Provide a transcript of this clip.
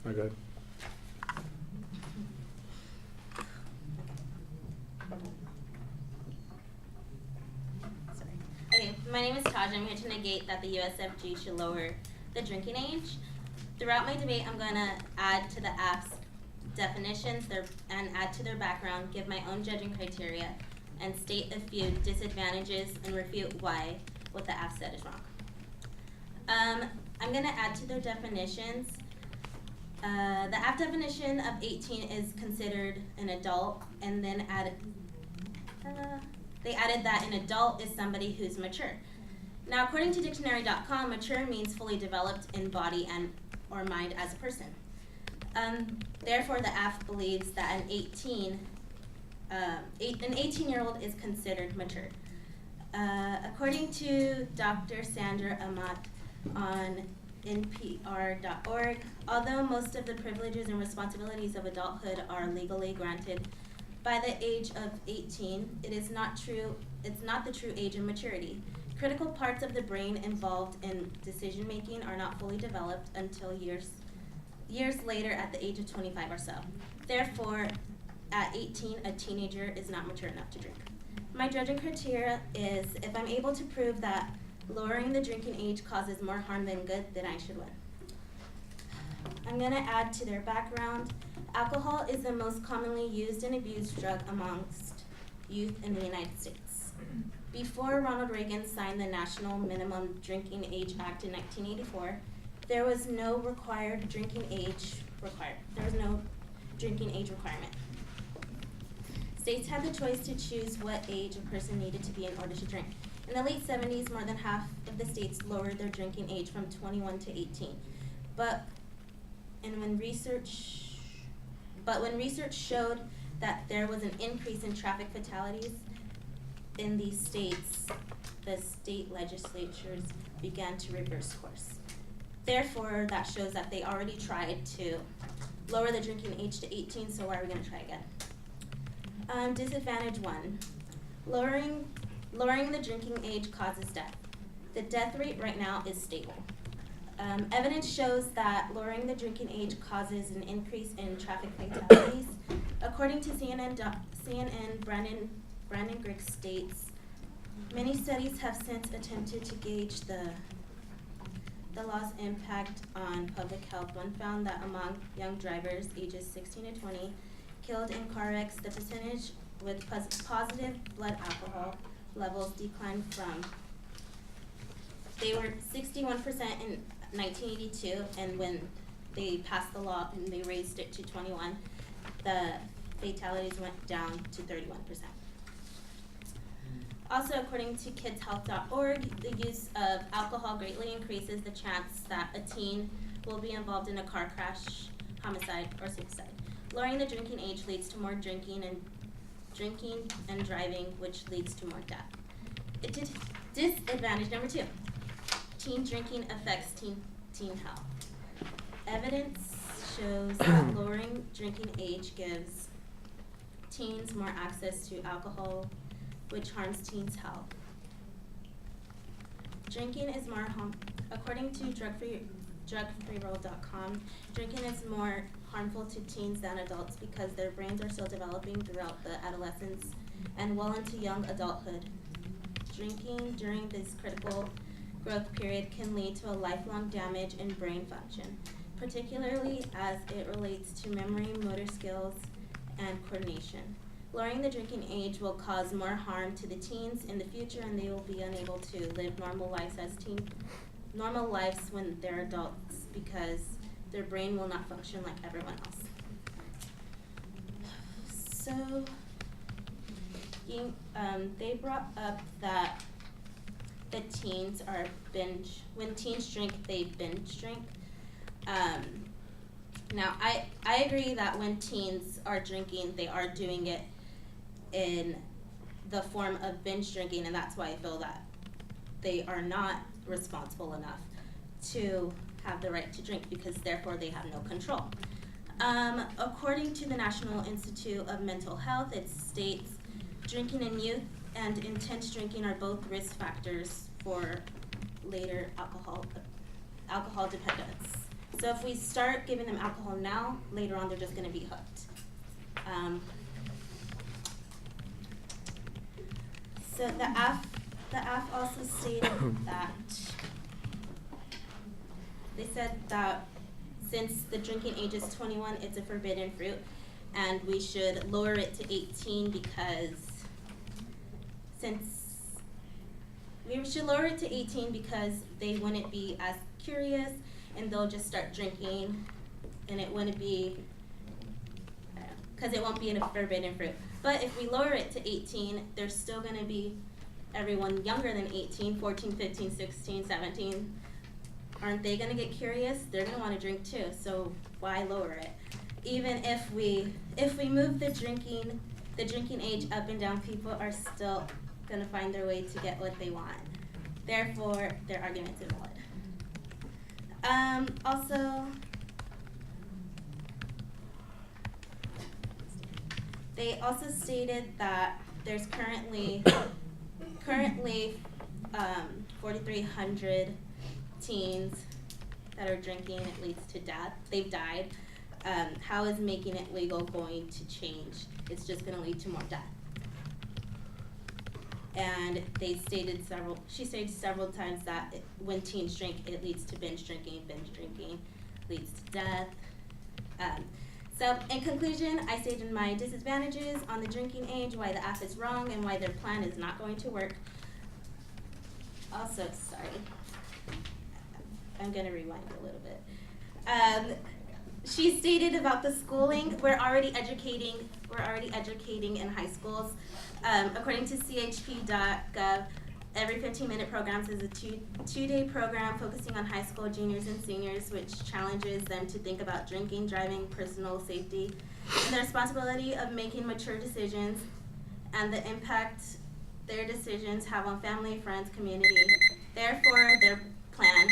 Okay. Sorry. Okay, my name is Taj. I'm here to negate that the USFG should lower the drinking age. Throughout my debate, I'm going to add to the app's definitions and add to their background, give my own judging criteria, and state a few disadvantages and refute why what the app said is wrong. I'm going to add to their definitions. The app definition of 18 is considered an adult, and then they added that an adult is somebody who's mature. Now, according to dictionary.com, mature means fully developed in body and or mind as a person. Therefore, the app believes that an 18-year-old is considered mature. According to Dr. Sandra Amat on NPR.org, although most of the privileges and responsibilities of adulthood are legally granted by the age of 18, it's not the true age of maturity. Critical parts of the brain involved in decision making are not fully developed until years later at the age of 25 or so. Therefore, at 18, a teenager is not mature enough to drink. My judging criteria is if I'm able to prove that lowering the drinking age causes more harm than good, then I should win. I'm going to add to their background. Alcohol is the most commonly used and abused drug amongst youth in the United States. Before Ronald Reagan signed the National Minimum Drinking Age Act in 1984, there was no drinking age requirement. States had the choice to choose what age a person needed to be in order to drink. In the late 70s, more than half of the states lowered their drinking age from 21 to 18. But when research showed that there was an increase in traffic fatalities in these states, the state legislatures began to reverse course. Therefore, that shows that they already tried to lower the drinking age to 18, so why are we going to try again? Disadvantage 1. Lowering the drinking age causes death. The death rate right now is stable. Evidence shows that lowering the drinking age causes an increase in traffic fatalities. According to CNN, Brandon Griggs states, many studies have since attempted to gauge the law's impact on public health. One found that among young drivers ages 16 to 20 killed in car wrecks, the percentage with positive blood alcohol levels declined from, they were 61% in 1982, and when they passed the law and they raised it to 21, the fatalities went down to 31%. Also, according to kidshealth.org, the use of alcohol greatly increases the chance that a teen will be involved in a car crash, homicide, or suicide. Lowering the drinking age leads to more drinking and driving, which leads to more death. Disadvantage number 2. Teen drinking affects teen health. Evidence shows that lowering drinking age gives teens more access to alcohol, which harms teens' health. Drinking is more according to drugfreeworld.com, drinking is more harmful to teens than adults because their brains are still developing throughout the adolescence and well into young adulthood. Drinking during this critical growth period can lead to a lifelong damage in brain function, particularly as it relates to memory, motor skills, and coordination. Lowering the drinking age will cause more harm to the teens in the future, and they will be unable to live normal lives when they're adults because their brain will not function like everyone else. So, they brought up that the teens are when teens drink, they binge drink. Now, I agree that when teens are drinking, they are doing it in the form of binge drinking, and that's why I feel that they are not responsible enough to have the right to drink because therefore they have no control. According to the National Institute of Mental Health, it states drinking in youth and intense drinking are both risk factors for later alcohol dependence. So if we start giving them alcohol now, later on they're just gonna be hooked. So the AF also stated that they said that since the drinking age is 21, it's a forbidden fruit, and we should lower it to 18 because they wouldn't be as curious and they'll just start drinking, and it wouldn't be, because it won't be a forbidden fruit. But if we lower it to 18, there's still going to be everyone younger than 18, 14, 15, 16, 17. Aren't they going to get curious? They're going to want to drink too, so why lower it? Even if we move the drinking age up and down, people are still going to find their way to get what they want. Therefore, their argument's invalid. Also, they also stated that there's currently 4,300 teens that are drinking. It leads to death. They've died. How is making it legal going to change? It's just going to lead to more death. And she stated several times that when teens drink, it leads to binge drinking leads to death. So in conclusion, I stated my disadvantages on the drinking age, why the AF is wrong, and why their plan is not going to work. Also, sorry, I'm gonna rewind a little bit. She stated about the schooling, we're already educating in high schools. According to chp.gov, every 15-minute programs is a two-day program focusing on high school juniors and seniors, which challenges them to think about drinking, driving, personal safety, and the responsibility of making mature decisions, and the impact their decisions have on family, friends, community. Therefore, their plan